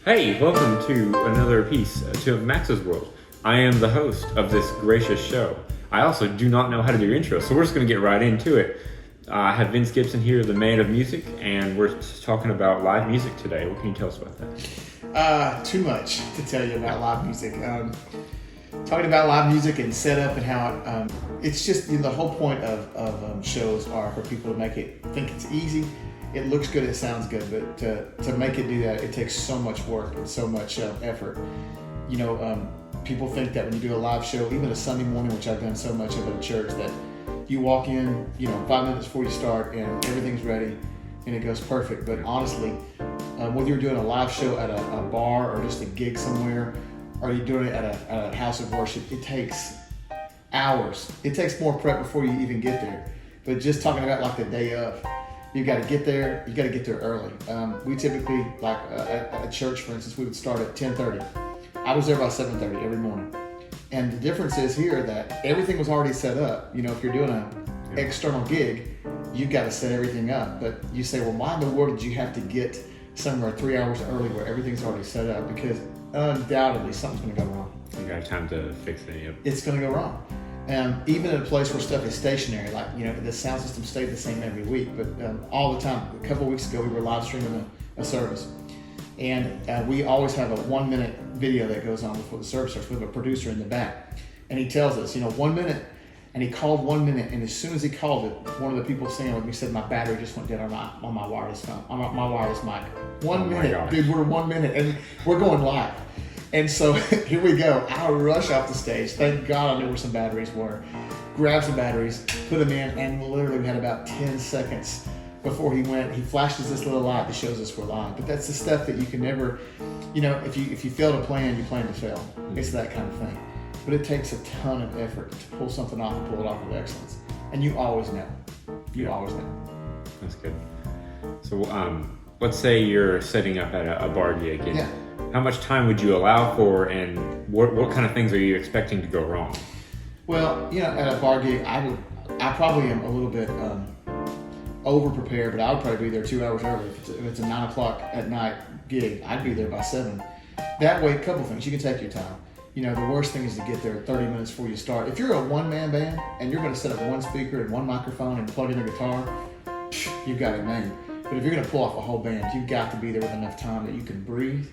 Hey, welcome to another piece of Max's World. I am the host of this gracious show. I also do not know how to do intro, so we're just going to get right into it. I have Vince Gibson here, the man of music, and we're talking about live music today. What can you tell us about that? Too much to tell you about live music. Talking about live music and setup and how it's just the whole point of shows are for people to make it think it's easy. It looks good, it sounds good, but to make it do that, it takes so much work and so much effort. People think that when you do a live show, even a Sunday morning, which I've done so much of at a church, that you walk in, 5 minutes before you start and everything's ready and it goes perfect. But honestly, whether you're doing a live show at a bar or just a gig somewhere, or you're doing it at a house of worship, it takes hours. It takes more prep before you even get there. But just talking about like the day of, you got to get there. You got to get there early. We typically, at church, for instance, we would start at 10:30. I was there by 7:30 every morning. And the difference is here that everything was already set up. If you're doing an external gig, you've got to set everything up. But you say, well, why in the world did you have to get somewhere 3 hours early where everything's already set up? Because undoubtedly something's going to go wrong. You got time to fix it. Yep. It's going to go wrong. Even in a place where stuff is stationary, the sound system stayed the same every week, but all the time. A couple of weeks ago, we were live streaming a service, and we always have a 1 minute video that goes on before the service starts. We have a producer in the back, and he tells us, 1 minute, and he called 1 minute, and as soon as he called it, one of the people singing with me said, my battery just went dead on my wireless phone, on my wireless mic. 1 minute, dude, we're 1 minute, and we're going live. And so here we go. I rush off the stage. Thank God I knew where some batteries were. Grab some batteries, put them in, and literally we had about 10 seconds before he went. He flashes this little light that shows us we're live. But that's the stuff that you can never, if you fail to plan, you plan to fail. It's that kind of thing. But it takes a ton of effort to pull something off and pull it off with excellence. And you always know. You always know. That's good. So let's say you're setting up at a bar gig. And how much time would you allow for, and what kind of things are you expecting to go wrong? Well, at a bar gig, I probably am a little bit over prepared, but I would probably be there 2 hours early. If it's a 9 o'clock at night gig, I'd be there by 7. That way, a couple things. You can take your time. The worst thing is to get there 30 minutes before you start. If you're a one-man band and you're going to set up one speaker and one microphone and plug in a guitar, you've got it made. But if you're going to pull off a whole band, you've got to be there with enough time that you can breathe,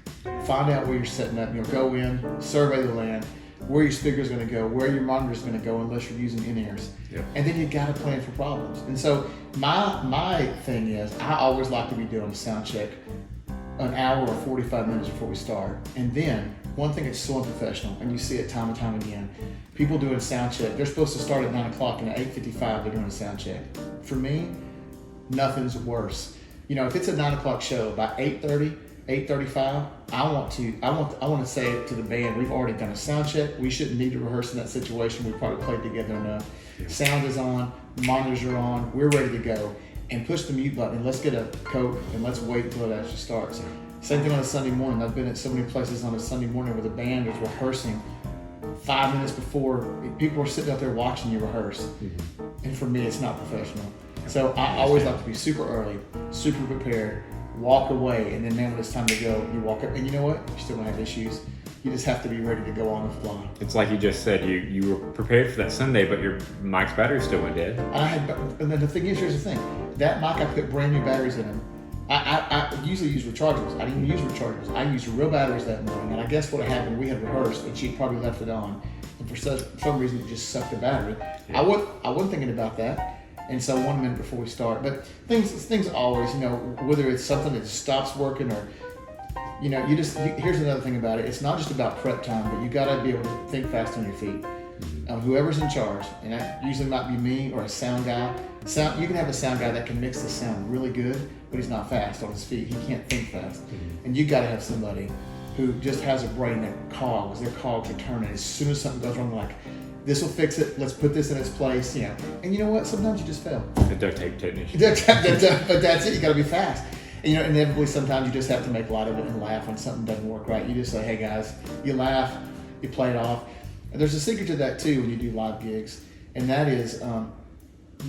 find out where you're setting up. Go in, survey the land, where your speaker's going to go, where your monitor's going to go, unless you're using in-ears. Yep. And then you've got to plan for problems. And so my thing is, I always like to be doing a sound check an hour or 45 minutes before we start. And then one thing that's so unprofessional, and you see it time and time again, people doing sound check. They're supposed to start at 9 o'clock, and at 8:55 they're doing a sound check. For me, nothing's worse. If it's a 9 o'clock show, by 8:30, 8:35, I want to say to the band, we've already done a sound check. We shouldn't need to rehearse in that situation. We probably played together enough. Yeah. Sound is on, monitors are on, we're ready to go. And push the mute button and let's get a Coke and let's wait until it actually starts. Same thing on a Sunday morning. I've been at so many places on a Sunday morning where the band is rehearsing 5 minutes before. People are sitting out there watching you rehearse. Mm-hmm. And for me, it's not professional. So I always like to be super early, super prepared, walk away, and then when it's time to go, you walk up, and you know what? You're still gonna have issues. You just have to be ready to go on the fly. It's like you just said, you were prepared for that Sunday, but your mic's battery still went dead. And then the thing is, here's the thing. That mic, I put brand new batteries in them. I usually use rechargeables. I didn't use rechargeables. I used real batteries that morning, and I guess what had happened, we had rehearsed, and she'd probably left it on, and for some reason it just sucked the battery. Yeah. I wasn't thinking about that. And so 1 minute before we start, but things always, whether it's something that stops working or, here's another thing about it. It's not just about prep time, but you got to be able to think fast on your feet. Whoever's in charge, and that usually might be me or a sound guy. You can have a sound guy that can mix the sound really good, but he's not fast on his feet. He can't think fast. Mm-hmm. And you got to have somebody who just has a brain that cogs. Their cogs are turning. As soon as something goes wrong, they're like, this will fix it. Let's put this in its place. And you know what? Sometimes you just fail. The duct tape technician. But that's it. You got to be fast. And, inevitably sometimes you just have to make light of it and laugh when something doesn't work right. You just say, hey guys, you laugh, you play it off. And there's a secret to that too when you do live gigs, and that is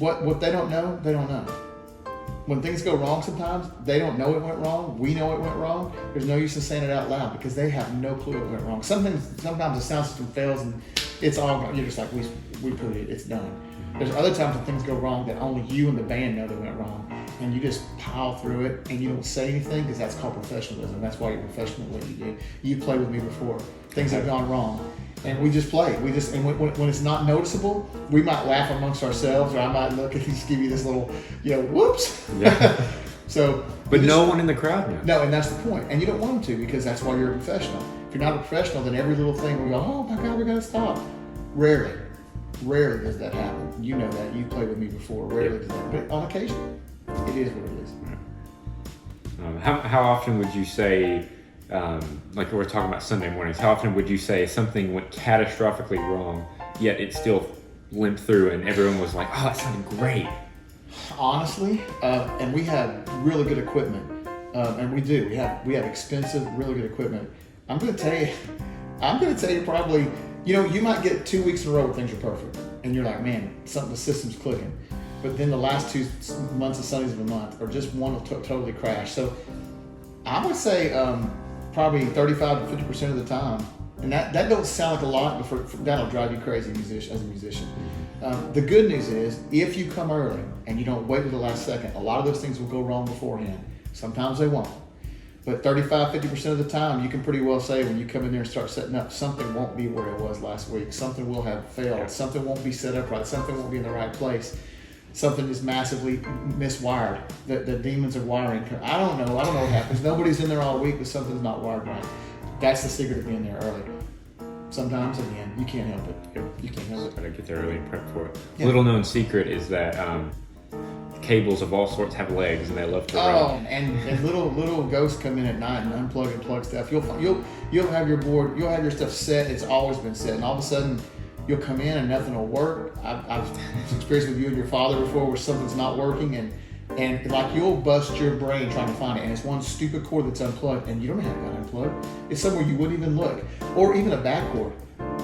what they don't know, they don't know. when things go wrong sometimes, they don't know it went wrong. We know it went wrong. There's no use in saying it out loud because they have no clue it went wrong. Sometimes the sound system fails and it's all gone. You're just like, we put it, it's done. There's other times when things go wrong that only you and the band know they went wrong. And you just pile through it and you don't say anything because that's called professionalism. That's why you're professional at what you do. You played with me before. Things have gone wrong. And we just play. And when it's not noticeable, we might laugh amongst ourselves, or I might look and just give you this little, whoops. Yeah. So, but no one in the crowd knows. No, and that's the point. And you don't want them to because that's why you're a professional. If you're not a professional, then every little thing will go, oh my God, we got to stop. Rarely does that happen. You know that. You've played with me before. Rarely does that. But on occasion, it is what it is. How often would you say, like we're talking about Sunday mornings, how often would you say something went catastrophically wrong, yet it still limped through and everyone was like, oh, that sounded great? Honestly, and we have really good equipment, and we do. We have expensive, really good equipment. I'm going to tell you probably, you might get 2 weeks in a row where things are perfect, and you're like, man, the system's clicking. But then the last 2 months of Sundays of a month, or just one will totally crash. So I would say probably 35 to 50% of the time, and that don't sound like a lot, but that'll drive you crazy as a musician. The good news is, if you come early and you don't wait to the last second, a lot of those things will go wrong beforehand. Sometimes they won't. But 35-50% of the time, you can pretty well say when you come in there and start setting up, something won't be where it was last week. Something will have failed. Something won't be set up right. Something won't be in the right place. Something is massively miswired. The demons of wiring. I don't know what happens. Nobody's in there all week, but something's not wired right. That's the secret of being there early. Sometimes, again, you can't help it. You can't help it. Gotta get there early and prep for it. Yeah. Little known secret is that cables of all sorts have legs and they love to run. And little ghosts come in at night and unplug and plug stuff. You'll have your board, you'll have your stuff set. It's always been set, and all of a sudden you'll come in and nothing will work. I've experienced with you and your father before where something's not working and like you'll bust your brain trying to find it, and it's one stupid cord that's unplugged and you don't have that unplugged. It's somewhere you wouldn't even look, or even a bad cord.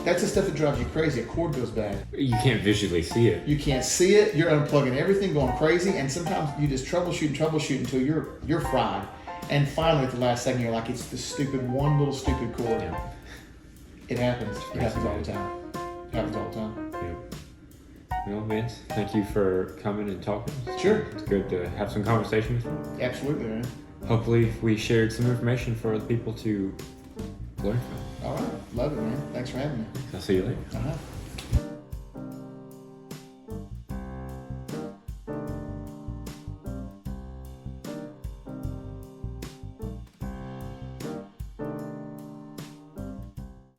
That's the stuff that drives you crazy. A cord goes bad. You can't visually see it. You can't see it. You're unplugging everything, going crazy, and sometimes you just troubleshoot until you're fried. And finally, at the last second, you're like, it's the one little stupid cord. Yeah. It happens. It happens all the time. It happens all the time. Yeah. Well, Vince, thank you for coming and talking. Sure. It's good to have some conversation with you. Absolutely, man. Hopefully, we shared some information for the people to learn from. All right. Love it, man. Thanks for having me. I'll see you later. Uh-huh.